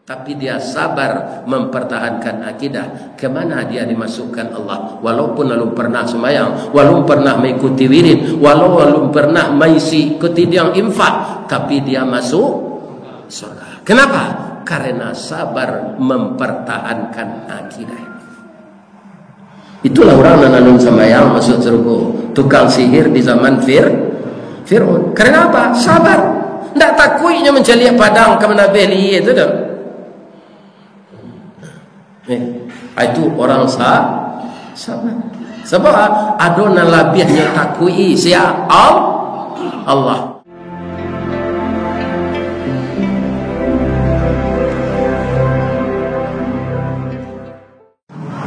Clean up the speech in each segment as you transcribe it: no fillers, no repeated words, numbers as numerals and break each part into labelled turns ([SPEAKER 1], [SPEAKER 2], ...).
[SPEAKER 1] tapi dia sabar mempertahankan akidah, kemana dia dimasukkan Allah? Walaupun belum pernah sembahyang, walaupun pernah mengikuti wirid, walaupun pernah mengikuti yang infak, tapi dia masuk surga. Kenapa? Karena sabar mempertahankan akidah. Itulah orang yang nanun sembahyang masuk surga, tukang sihir di zaman Fir'aun. Karena apa? Sabar. Tidak takutnya mencari padang ke Nabi Eli itu dah. Itu orang sabar. Sebab ada nalabihnya takui siapa? Allah.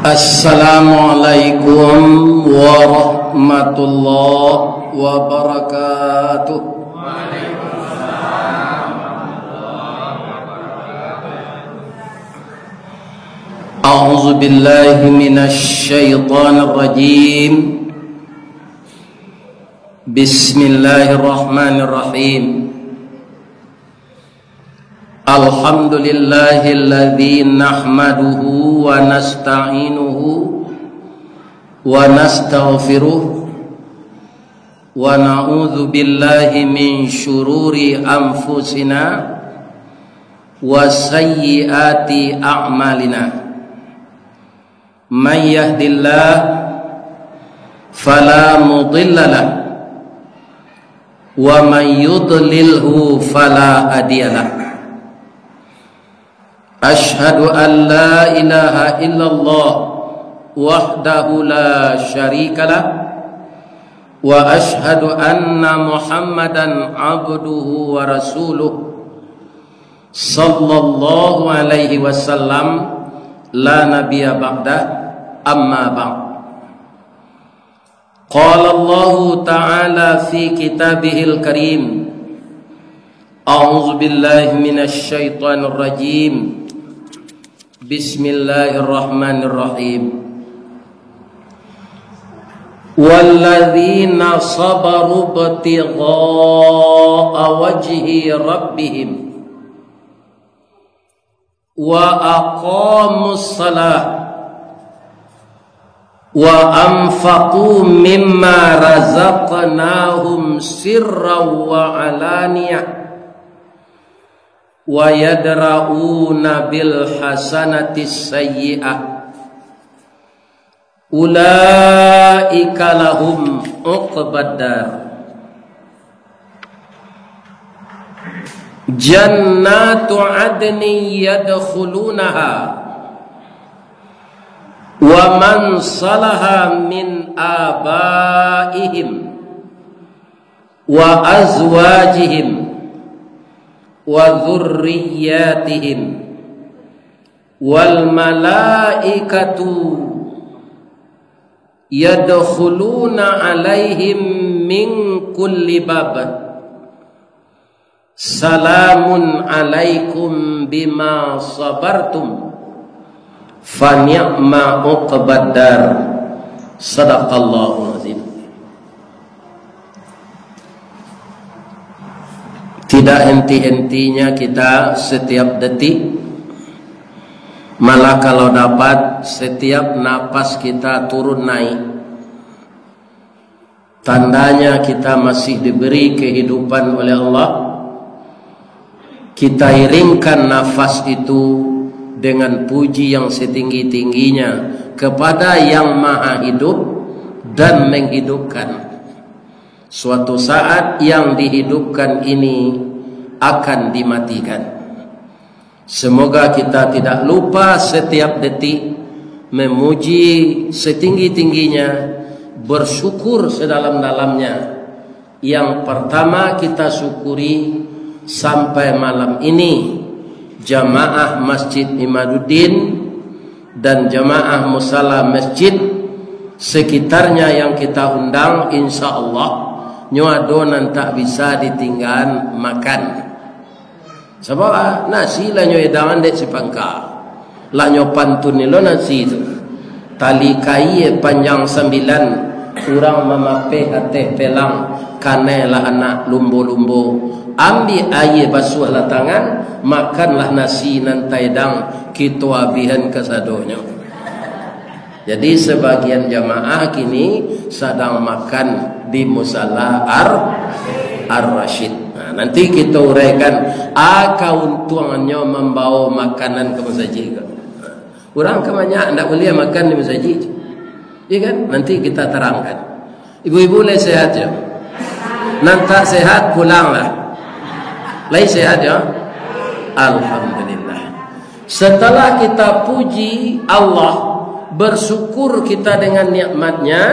[SPEAKER 1] Assalamualaikum warahmatullahi wabarakatuh. أعوذ بالله من الشيطان الرجيم بسم الله الرحمن الرحيم الحمد لله الذي نحمده ونستعينه ونستغفره ونعوذ بالله من شرور أنفسنا وسيئات أعمالنا من يهد الله فلا مضل له ومن يضلله فلا هادي له أشهد أن لا إله إلا الله وحده لا شريك له وأشهد أن محمدا عبده ورسوله صلى الله عليه وسلم لا نبي بعده أما بعد قال الله تعالى في كتابه الكريم أعوذ بالله من الشيطان الرجيم بسم الله الرحمن الرحيم والذين صبروا ابتغاء وجه ربهم وأقاموا الصلاة وأنفقوا مما رزقناهم سرا وعلانية ويدرؤون بالحسنة السيئة أولئك لهم عقبى الدار جنات عدن يدخلونها ومن صلح من آبائهم وأزواجهم وذرياتهم والملائكة يدخلون عليهم من كل باب سلام عليكم بما صبرتم فنعم عقبى الدار صدق الله العظيم. Tidak henti-hentinya kita setiap detik, malah kalau dapat setiap napas kita turun naik, tandanya kita masih diberi kehidupan oleh Allah. Kita iringkan nafas itu dengan puji yang setinggi-tingginya kepada yang maha hidup dan menghidupkan. Suatu saat yang dihidupkan ini akan dimatikan. Semoga kita tidak lupa setiap detik memuji setinggi-tingginya, bersyukur sedalam-dalamnya. Yang pertama kita syukuri sampai malam ini jamaah Masjid Imaduddin dan jamaah musala masjid sekitarnya yang kita undang, insya Allah nyoadonan tak bisa ditinggal makan. Sebab nasi lah nyoy dangan dek sipangka lah nyo pantun ni lo nasi tu tali kai panjang 9 kurang memape hati pelang kanela anak lumbo-lumbo ambil air basuhlah tangan, makanlah nasi nan taidang kita abihan kesadonya. Jadi sebagian jamaah kini sedang makan di musalla Ar-Rasyid. Nah, nanti kita uraikan keuntungannya membawa makanan ke masjid. Orang kebanyakan tak boleh makan di masjid. Ya kan? Nanti kita terangkan. Ibu-ibu boleh sehat ya? Nanti sehat pulanglah. Lai sehat ya? Alhamdulillah. Setelah kita puji Allah, bersyukur kita dengan nikmatnya,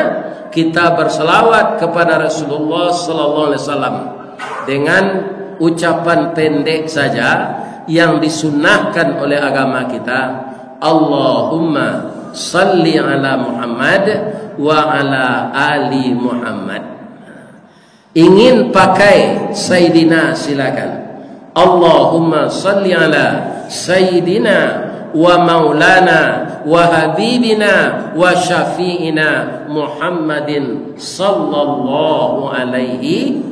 [SPEAKER 1] kita berselawat kepada Rasulullah sallallahu alaihi wasallam dengan ucapan pendek saja yang disunnahkan oleh agama kita. Allahumma salli ala Muhammad wa ala ali Muhammad. Ingin pakai Sayyidina silakan. Allahumma salli ala Sayyidina wa maulana wa habibina wa syafi'ina Muhammadin sallallahu alaihi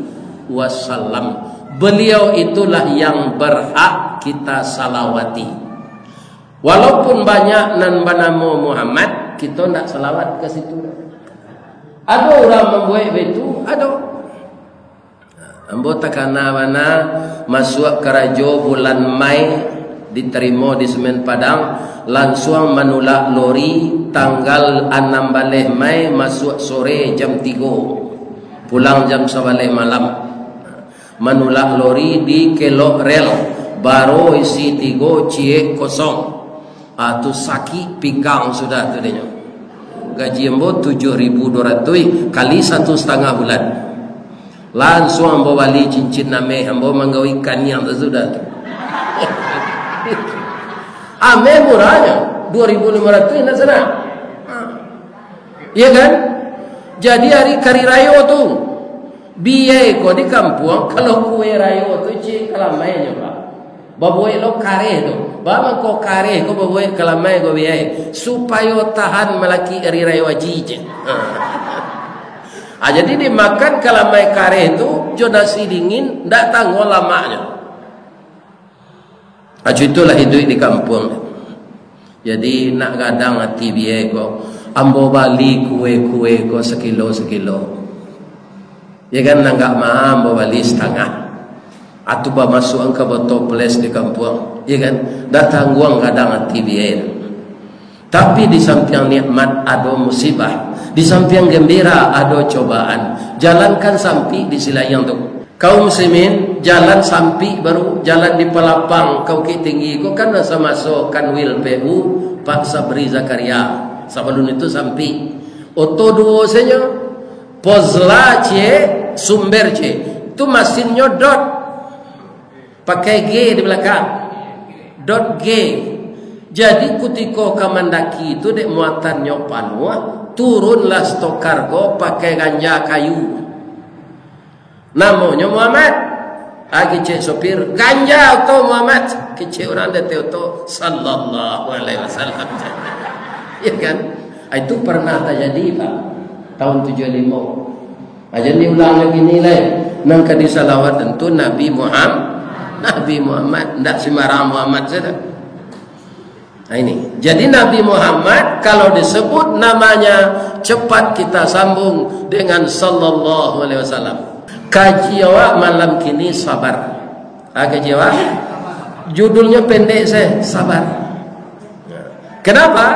[SPEAKER 1] wasallam. Beliau itulah yang berhak kita salawati. Walaupun banyak nan bernama Muhammad, kita tak salawat ke situ. Ada orang membuat begitu, ada. Ambo takana mana masuk kerajo bulan Mai, diterima di Semen Padang, langsung menulak lori tanggal 6 baleh Mai, masuk sore jam 3, pulang jam 11 malam. Menulak lori di Kelok Rel, baru isi 3 ciek kosong. Tu sakit pinggang sudah tu dia. Gaji ambo 7.200 kali 1,5 bulan. Langsung ambo bali cincin name, ambo manggaw ikan yang sudah tu. Ame murahnya 2.500 nak sana. Iya kan? Jadi hari kari raya tu biaya ko di kampung, kalau kue raya tu cik kalamai je pak. Babuai lo kare tu. Bama ko kare ko babuai kalamai ko biaya supaya tahan melaki hari raya wajib je. Jadi dimakan kalamai kare tu jonasi dingin, ndak tangguh lamanya. Itulah hidup di kampung. Jadi nak gadang hati biaya ko, ambo bali kue-kue ko sekilo. Ya kan nanggak mah ambo bali setengah. Atau bah masuk ke botol ples di kampung. Ya kan? Datang guang gadang hati biaya. Tapi di samping nikmat ada musibah, di samping gembira ada cobaan. Jalankan sampai di sila yang tu. Kaum muslimin jalan sampai baru jalan di pelapang kau ke tinggi kau kan masa masuk kanwil PU Pak Sabri Zakaria. Sebelum itu sampai oto dua saja pozla C sumber C itu mesinnya dot pakai G di belakang dot G. Jadi ketika kamandaki itu dek muatan nyopanwa turunlah stok kargo pakai ganja kayu. Namanya Muhammad. Kecik sopir ganja atau Muhammad. Kecik orang datang itu sallallahu alaihi wasallam. Ya kan? Itu pernah terjadi Pak. Tahun 75. Jadi ulang lagi nilai. Nang kadi salawat tentu Nabi Muhammad tidak sembarang Muhammad saja. Nah ini. Jadi Nabi Muhammad kalau disebut namanya cepat kita sambung dengan sallallahu alaihi wasallam. Kaji awak malam kini sabar. Kaji awak judulnya pendek saya, sabar. Kenapa?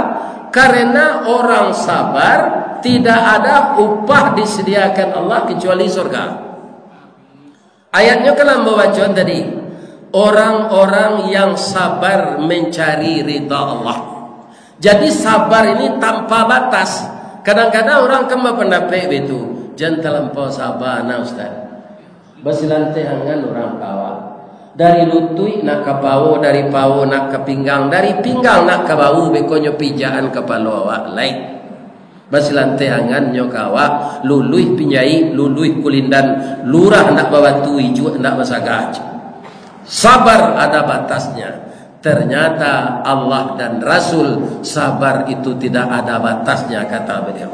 [SPEAKER 1] Karena orang sabar tidak ada upah disediakan Allah kecuali surga. Ayatnya kan membaca tadi, orang-orang yang sabar mencari ridha Allah. Jadi sabar ini tanpa batas. Kadang-kadang orang kan berpendapat itu, jangan terlampau sabar nah Ustaz. Bersilantai angan orang kawa. Dari lutut nak ke bau, dari bau nak ke pinggang, dari pinggang nak ke bau, bekonyo pijaan kepala awak lain. Bersilantai angan nyokawa, lului pinjai, lului kulindan, lurah nak bawa tu hijau nak basagaj. Sabar ada batasnya. Ternyata Allah dan Rasul sabar itu tidak ada batasnya kata beliau.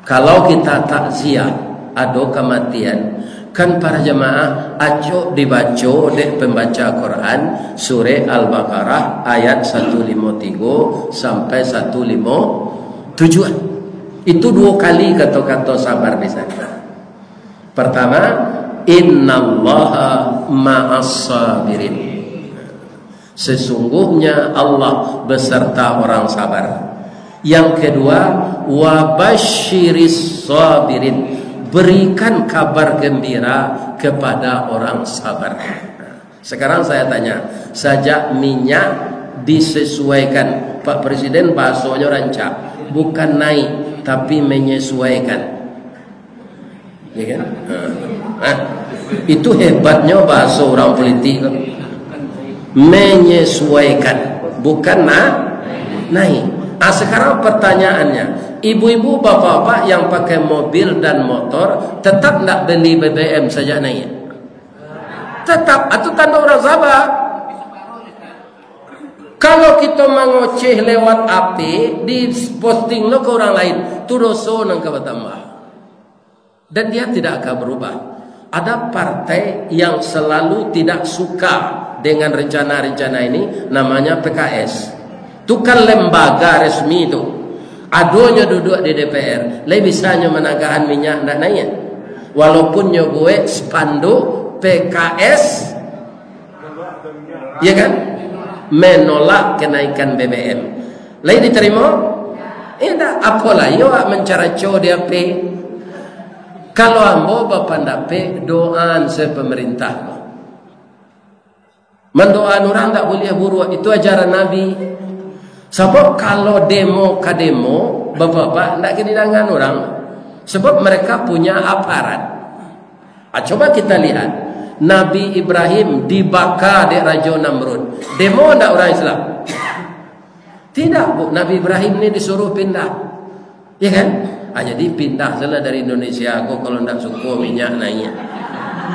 [SPEAKER 1] Kalau kita takziah ada kematian, Kan para jemaah ajo dibaca dek pembaca Quran surah Al-Baqarah ayat 153 sampai 157. Itu 2 kali kata-kata sabar di sana. Pertama, innallaha ma'as sabirin. Sesungguhnya Allah beserta orang sabar. Yang kedua, wabasyiris sabirin. Berikan kabar gembira kepada orang sabar. Sekarang saya tanya, sejak minyak disesuaikan, Pak Presiden bahasanya rancak, bukan naik tapi menyesuaikan, ya kan? Itu hebatnya bahasa orang politik, menyesuaikan, bukan naik. Sekarang pertanyaannya, ibu-ibu bapak-bapak yang pakai mobil dan motor tetap nak beli BBM saja naik? Tetap. Itu tanda orang sabar. Kalau kita mengoceh lewat api, di posting lo ke orang lain, itu dosa nang bertambah. Dan dia tidak akan berubah. Ada partai yang selalu tidak suka dengan rencana-rencana ini, namanya PKS. Itu kan lembaga resmi itu. Adonya duduk di DPR, lebih bisanya menagahan minyak nak naik. Walaupun nyobuat spanduk PKS, ya kan, menolak kenaikan BBM. Lain diterima? Tidak. Apalah yo mencaraco dia pe. Kalau ambo bapak dape doaan se pemerintah. Mendoaan orang tak boleh buruk, itu ajaran Nabi. Sebab kalau demo ke demo, bapak-bapak tak kedengaran orang. Sebab mereka punya aparat. Coba kita lihat, Nabi Ibrahim dibakar di Raja Namrud. Demo tak orang Islam? Tidak, Bu. Nabi Ibrahim ni disuruh pindah, ya kan? Jadi pindah salah dari Indonesia. Aku kalau tak suka minyak naik,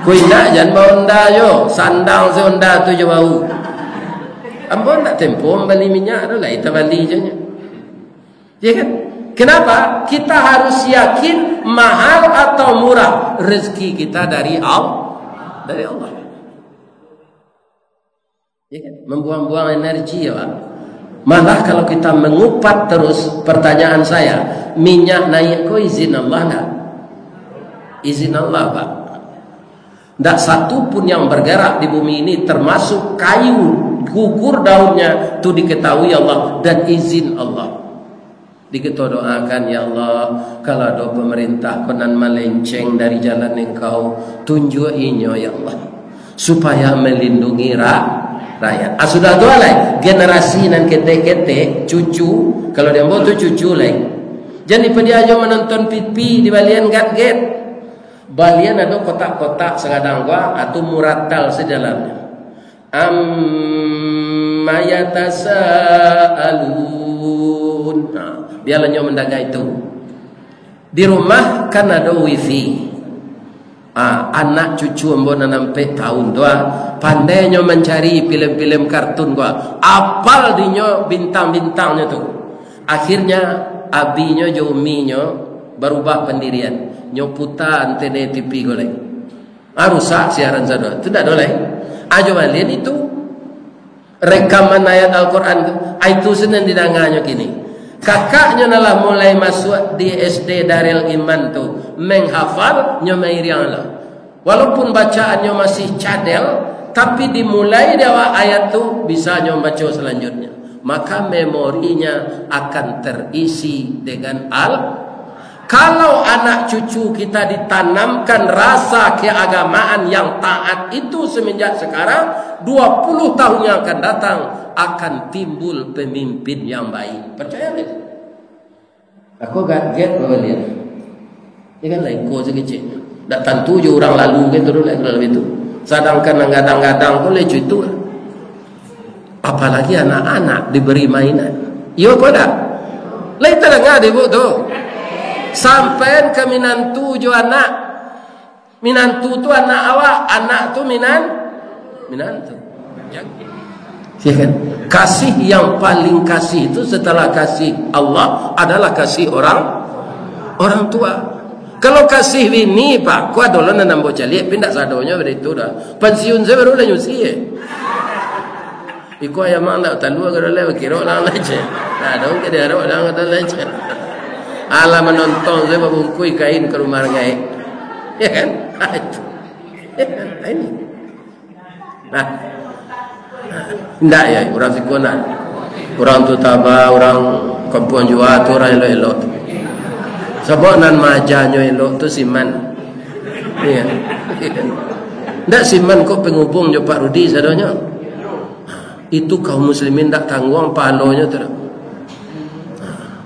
[SPEAKER 1] ku indah jangan bawa unda yo, sandang seunda tu je bau. Ampun tak tempo beli minyak tu lah, kita beli je nya. Ya kan? Kenapa? Kita harus yakin mahal atau murah rezeki kita dari Allah. Dari Allah. Ya kan? Membuang-buang energi ya Pak. Malah kalau kita mengupat terus, pertanyaan saya, minyak naik kok izin Allah enggak? Izin Allah Pak. Tak satu pun yang bergerak di bumi ini termasuk kayu gugur daunnya itu diketahui Allah dan izin Allah. Kita doakan, ya Allah, kalau ada pemerintah penan melenceng dari jalan Engkau, tunjukinya ya Allah supaya melindungi rakyat. Sudah doa lah generasi nan kete-kete cucu, kalau dia mau tu cucu lah. Jadi dia aja menonton pipi di balian gat-get. Balian ada kotak-kotak segadang gua atau muratal sejalannya. Amma yatasaalun. Dia hanya mendaga itu. Di rumah kan ada wifi. Anak cucu ambo nampe tahun tua, pandainya mencari film-film kartun gua. Apal dinyo bintang-bintangnya tu. Akhirnya abinya jominya berubah pendirian. Nyoputa antena TV golek. Rusak siaran sana. Itu tak boleh. Ajo balian itu rekaman ayat Al-Quran itu senang didengarnya kini. Kakaknya nalah mulai masuk di SD Darul Iman tu menghafal nyomairiang lah. Walaupun bacaannya masih cadel, tapi dimulai dari ayat tu bisa nyombaca selanjutnya. Maka memorinya akan terisi dengan Kalau anak cucu kita ditanamkan rasa keagamaan yang taat itu semenjak sekarang, 20 tahun yang akan datang akan timbul pemimpin yang baik. Percaya tak? Aku gak get bawa dia. Dia kan lain kau sekecil. Tak tentu je orang lalu gitu dulu kalau itu. Sedangkan gadang-gadang boleh cuitu. Apalagi anak-anak diberi mainan. Iya apa tak? Lain tak dengar dia tu. Sampai ke minantu jo anak. Minantu tu anak awak, anak tu minantu. Ya kan? Kasih yang paling kasih itu setelah kasih Allah adalah kasih orang tua. Kalau kasih bini pak, ku adalah nambah calik, pindah sadonya begitu dah. Pensiun saya baru dah nyusi Iku ayam mana talu agar oleh kira orang aja. Nah, dong kita ada orang ada aja. Ala menonton saya membungkui kain ke rumah ngai, ya kan? Ini. Nah, tidak ya orang sikunan, orang tu tabah, orang kampung jua tu orang elok-elok. Sebab nan majanya elok tu siman, ya. Tidak siman kok penghubung jo Pak Rudi sadonya. Itu kaum muslimin tak tanggung palonya tu.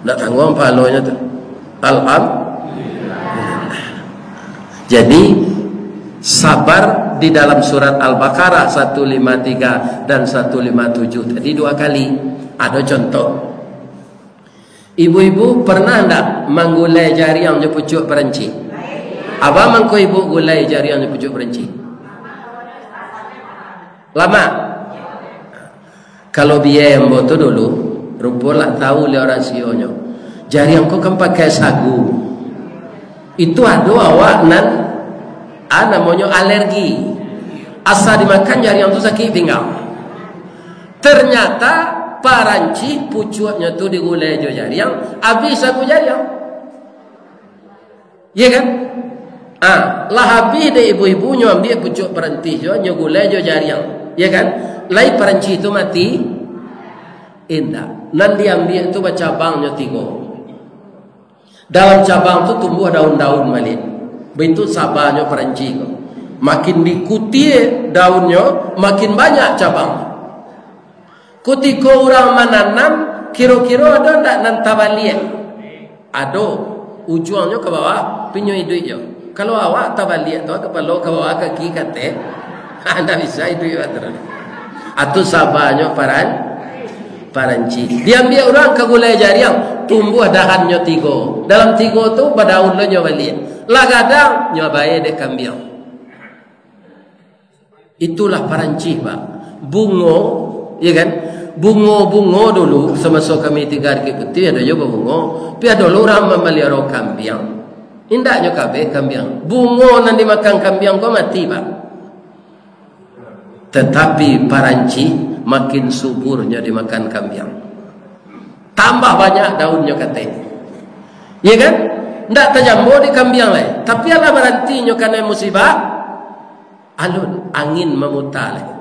[SPEAKER 1] Tak tanggung palonya tu. Jadi sabar di dalam surat Al-Baqarah 153 dan 157 tadi 2 kali. Ada contoh. Ibu-ibu pernah tak menggulai jari yang pucuk peranci? Apa mangko ibu gulai jari yang pucuk peranci? Lama. Kalau biaya yang tu dulu, rupalah tahu le orang sionya. Jari yang kau kan pakai sagu. Itu ada awak nan namanya alergi. Asal dimakan jari yang tu sakit pinggang. Ternyata paranci pucuknya tu digulai jo jari yang habis sagu jari yang. Iya kan? Lah habis de ibu-ibu ambil pucuk peranti jo nyogulai jo jari yang. Iya kan? Lai paranci itu mati. Indah. Nan diambil itu cabangnya 3. Dalam cabang itu tumbuh daun-daun malik. Begitu sabarnya paranci itu. Makin dikuti daunnya, makin banyak cabang. Ketika orang menanam, kira-kira ada tak nanti balik? Ada. Ujungnya ke bawah, pinjau hidup je. Kalau awak tak balik tu, kepala ke bawah kaki kata, anda bisa hidup terus. Atau sabarnya paranci. Diambil orang ke gulai jari yang tumbuh dahannya 3. Dalam 3 tu badaunnya balik. Lagadang nyobai de kambing. Itulah paranci pak. Bungo, ya kan? Bungo dulu semasa kami tinggal di Putih ada juga bungo. Tapi ada orang memelihara kambing. Indaknya kabeh kambing. Bungo nanti makan kambing kau mati pak. Tetapi paranci makin suburnya dimakan kambing. Tambah banyak daunnya katanya. Ya kan? Tak terjamur di kambing lain. Tapi ala berantinya karena musibah. Alun, angin memutar lain.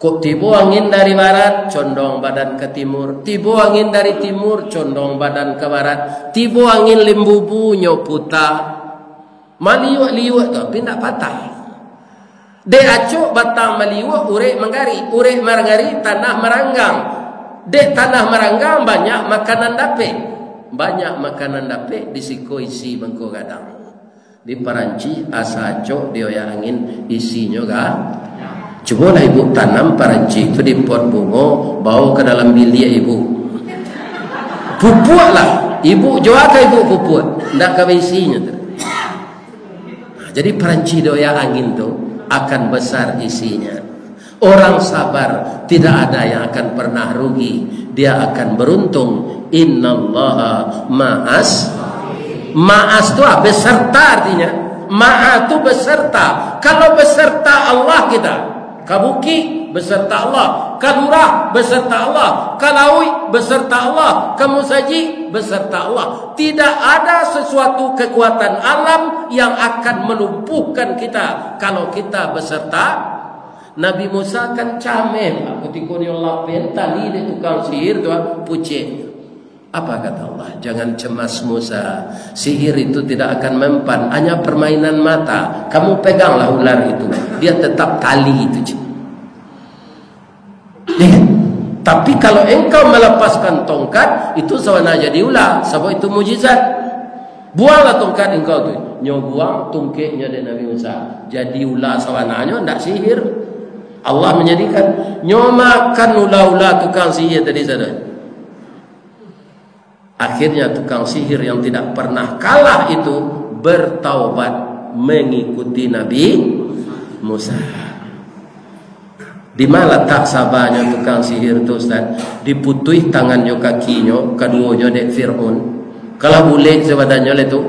[SPEAKER 1] Kok tiba angin dari barat, condong badan ke timur. Tiba angin dari timur, condong badan ke barat. Tiba angin limbubunya putar. Maliuk-liuk tu, tapi tak patah. De acuk batang maliuk urek menggari, urek merangari tanah meranggang. De tanah meranggang banyak makanan dapet. Banyak makanan dapet disiko isi bengko gadang. Di paranci asa acuk dia yang angin isinya ga. Cubalah ibu tanam paranci itu di pot bunga, bawa ke dalam bilik ibu. Pupuklah ibu, jual ke ibu pupuk, ndak ke isinya tu. Jadi paranci dia yang angin tu akan besar isinya. Orang sabar tidak ada yang akan pernah rugi, dia akan beruntung. Innallaha ma'as tu beserta artinya. Ma'a tu beserta. Kalau beserta Allah kita, kabuki beserta Allah, kalurah beserta Allah, kalaui beserta Allah, kamusaji beserta Allah. Tidak ada sesuatu kekuatan alam yang akan melumpuhkan kita kalau kita beserta. Nabi Musa kan camel, ketika dia lapin tali di tukang sihir tu pucik. Apa kata Allah? Jangan cemas Musa, sihir itu tidak akan mempan, hanya permainan mata. Kamu peganglah ular itu, dia tetap tali itu. Ya. Tapi kalau engkau melepaskan tongkat, itu sawana jadi ular, sebab itu mujizat. Buanglah tongkat engkau tu, nyo buang tungkeknya dari Nabi Musa, jadi ular sawananya, tidak sihir. Allah menjadikan nyo makan ular-ular tukang sihir tadi sana. Akhirnya tukang sihir yang tidak pernah kalah itu bertaubat mengikuti Nabi Musa. Di mana tak sabarnya tukang sihir tu Ustaz? Diputuih tangannya kakinya, keduanya dek Fir'aun. Kalau boleh sebadannya itu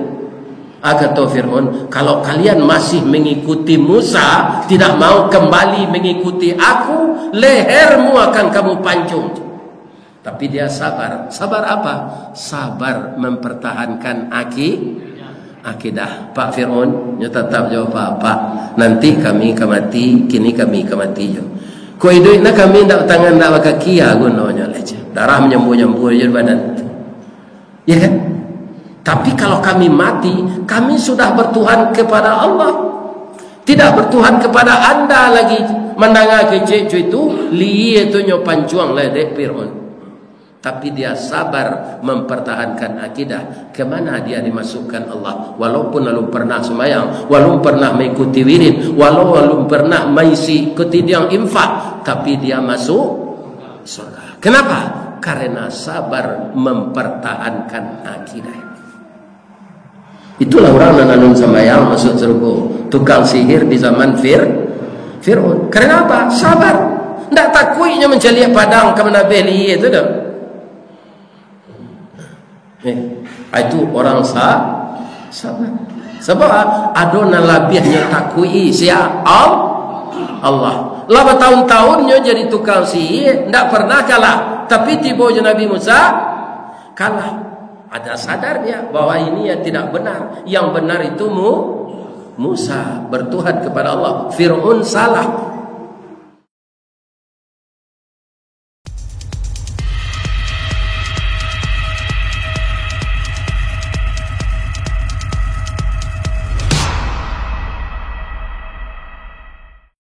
[SPEAKER 1] Kata Fir'aun, kalau kalian masih mengikuti Musa, tidak mau kembali mengikuti aku, lehermu akan kamu pancung. Tapi dia sabar. Sabar apa? Sabar mempertahankan akidah. Pak Fir'aun, dia tetap jawab Pak, nanti kami kemati, kini kami kemati. Kau hidup nak kami tak tangan tak kaki gunanya leje. Darah menyembur-nyembur je badan. Ya kan? Tapi kalau kami mati, kami sudah bertuhan kepada Allah. Tidak bertuhan kepada anda lagi. Mendengar kecik itu, liye tu nyo pancuang ledek Fir'aun. Tapi dia sabar mempertahankan akidah. Kemana dia dimasukkan Allah? Walaupun lalu pernah sembahyang, walaupun pernah mengikuti wirid, walaupun pernah mengikuti yang infak, tapi dia masuk surga. Kenapa? Karena sabar mempertahankan akidah. Itulah orang yang nanun sembahyang masuk surga, tukang sihir di zaman Fir'aun. Karena apa? Sabar. Tak takutnya mencari padang ke mana beli itu dah. Itu orang sabar. Sebab ada nalabihnya takui siapa? Allah. Lah bertahun-tahunnya jadi tukang sihir, tak pernah kalah. Tapi tiba Nabi Musa kalah. Ada sadar dia bahwa ini yang tidak benar. Yang benar itu Musa bertuhan kepada Allah. Fir'aun salah.